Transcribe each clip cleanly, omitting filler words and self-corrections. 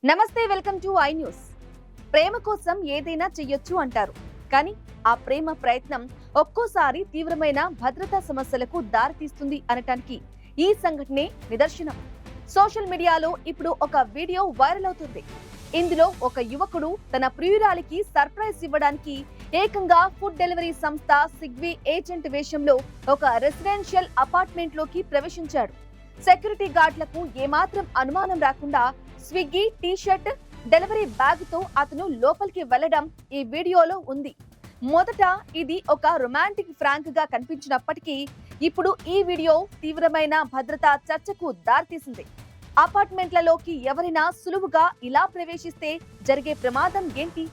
నమస్తే, welcome to I news. ప్రేమ కోసం ఏదైనా చెయ్యొచ్చు అంటారు, కానీ ఆ ప్రేమ ప్రయత్నం ఒక్కోసారి తీవ్రమైన భద్రతా సమస్యలకు దారితీస్తుంది అనటానికి ఈ సంఘటనే నిదర్శనం. సోషల్ మీడియాలో ఇప్పుడు ఒక వీడియో వైరల్ అవుతుంది. ఇందులో ఒక యువకుడు తన ప్రియురాలికి సర్ప్రైజ్ ఇవ్వడానికి ఏకంగా ఫుడ్ డెలివరీ సంస్థ స్విగ్గీ ఏజెంట్ వేషంలో ఒక రెసిడెన్షియల్ అపార్ట్మెంట్ లోకి ప్రవేశించాడు. సెక్యూరిటీ గార్డులకు ఏమాత్రం అనుమానం రాకుండా స్విగ్గీ టీ-షర్ట్, డెలివరీ బ్యాగ్ తో అతను లోపలికి వెళ్లడం ఈ వీడియోలో ఉంది. మొదట ఇది ఒక రొమాంటిక్ ఫ్రాంక్ గా కనిపించినప్పటికీ ఇప్పుడు ఈ వీడియో తీవ్రమైన భద్రతా చర్చకు దారితీసింది. అపార్ట్మెంట్లలోకి ఎవరైనా సులువుగా ఇలా ప్రవేశిస్తే జరిగే ప్రమాదం ఏంటి?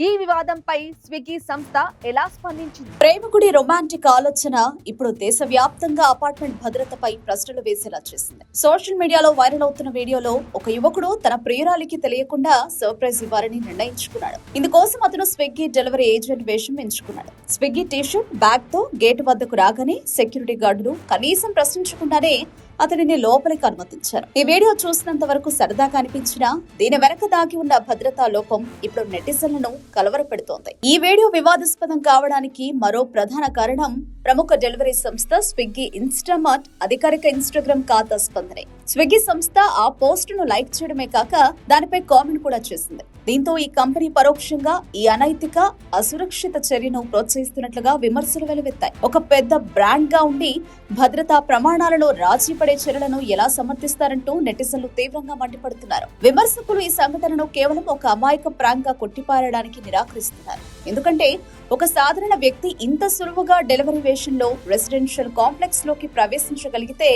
ఈ వివాదంపై స్విగ్గీ సంస్థ ఎలా స్పందించింది? ప్రేమికుడి రొమాంటిక్ ఆలోచన ఇప్పుడు దేశవ్యాప్తంగా అపార్ట్మెంట్ భద్రతపై ప్రశ్నలు వేసేలా చేసింది. సోషల్ మీడియాలో వైరల్ అవుతున్న వీడియోలో ఒక యువకుడు తన ప్రియురాలికి తెలియకుండా సర్ప్రైజ్ ఇవ్వాలని నిర్ణయించుకున్నాడు. ఇందుకోసం అతను స్విగ్గీ డెలివరీ ఏజెంట్ వేషం ఎంచుకున్నాడు. స్విగ్గీ టీ-షర్ట్, బ్యాగ్ తో గేటు వద్దకు రాగానే సెక్యూరిటీ గార్డులు కనీసం ప్రశ్నించకుండానే అతనిని లోపలికి అనుమతించారు. ఈ వీడియో చూసినంత వరకు సరదాగా అనిపించినా దీని వెనక దాగి ఉన్న భద్రతా లోపం ఇప్పుడు నెటిజన్లను కలవరపెడుతోంది. ఈ వీడియో వివాదాస్పదం కావడానికి మరో ప్రధాన కారణం ప్రముఖ డెలివరీ సంస్థ స్విగ్గీ ఇన్స్టామార్ట్ అధికారిక ఇన్స్టాగ్రామ్ ఖాతా స్పందనే. స్విగ్గీ సంస్థ ఆ పోస్ట్ ను లైక్ చేయడమే కాక దానిపై కామెంట్ కూడా చేసింది. దీంతో ఈ కంపెనీ పరోక్షంగా ఈ అనైతిక, అసురక్షిత చర్యను ప్రోత్సహిస్తున్నట్లుగా విమర్శలు వెలువెత్తాయి. ఒక పెద్ద బ్రాండ్ గా ఉండి భద్రతా ప్రమాణాలను రాజీ పడే చర్యలను ఎలా సమర్థిస్తారంటూ నెటిజన్లు తీవ్రంగా మండిపడుతున్నారు. విమర్శకులు ఈ సంఘటనను కేవలం ఒక అమాయక ప్రాంక్ గా కొట్టిపారడానికి నిరాకరిస్తున్నారు. ఎందుకంటే ఒక సాధారణ వ్యక్తి ఇంత సులువుగా డెలివరీ వేషంలో రెసిడెన్షియల్ కాంప్లెక్స్ లోకి ప్రవేశించగలిగితే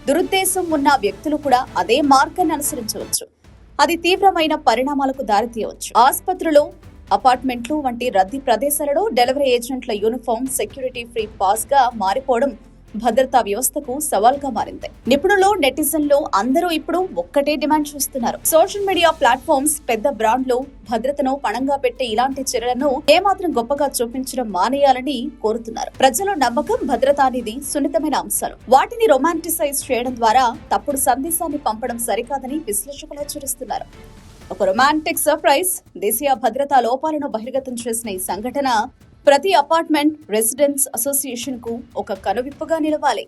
దురుద్దేశం ఉన్న వ్యక్తులు కూడా అదే మార్గాన్ని అనుసరించవచ్చు. అది తీవ్రమైన పరిణామాలకు దారితీయవచ్చు. ఆసుపత్రులు, అపార్ట్మెంట్లు వంటి రద్దీ ప్రదేశాలలో డెలివరీ ఏజెంట్ల యూనిఫామ్ సెక్యూరిటీ ఫ్రీ పాస్ గా మారిపోవడం భద్రతా వ్యవస్థకు సవాల్గా మారింది. నిపుణులు, నెటిజన్లు అందరూ ఇప్పుడు ఒక్కటే డిమాండ్ చేస్తున్నారు. సోషల్ మీడియా ప్లాట్ఫామ్స్, పెద్ద బ్రాండ్లు భద్రతను పణంగా పెట్టే ఇలాంటి చర్యలను ఏమాత్రం గొప్పగా చూపించడం మానేయాలని కోరుతున్నారు. ప్రజల నమ్మకం, భద్రత అనేది సున్నితమైన అంశాలు. వాటిని రొమాంటిసైజ్ చేయడం ద్వారా తప్పుడు సందేశాన్ని పంపడం సరికాదని విశ్లేషకులు హెచ్చరిస్తున్నారు. ఒక రొమాంటిక్ సర్ప్రైజ్ దేశీయ భద్రతా లోపాలను బహిర్గతం చేసిన ఈ సంఘటన ప్రతి అపార్ట్మెంట్ రెసిడెన్స్ అసోసియేషన్ కు ఒక కనువిప్పుగా నిలవాలి.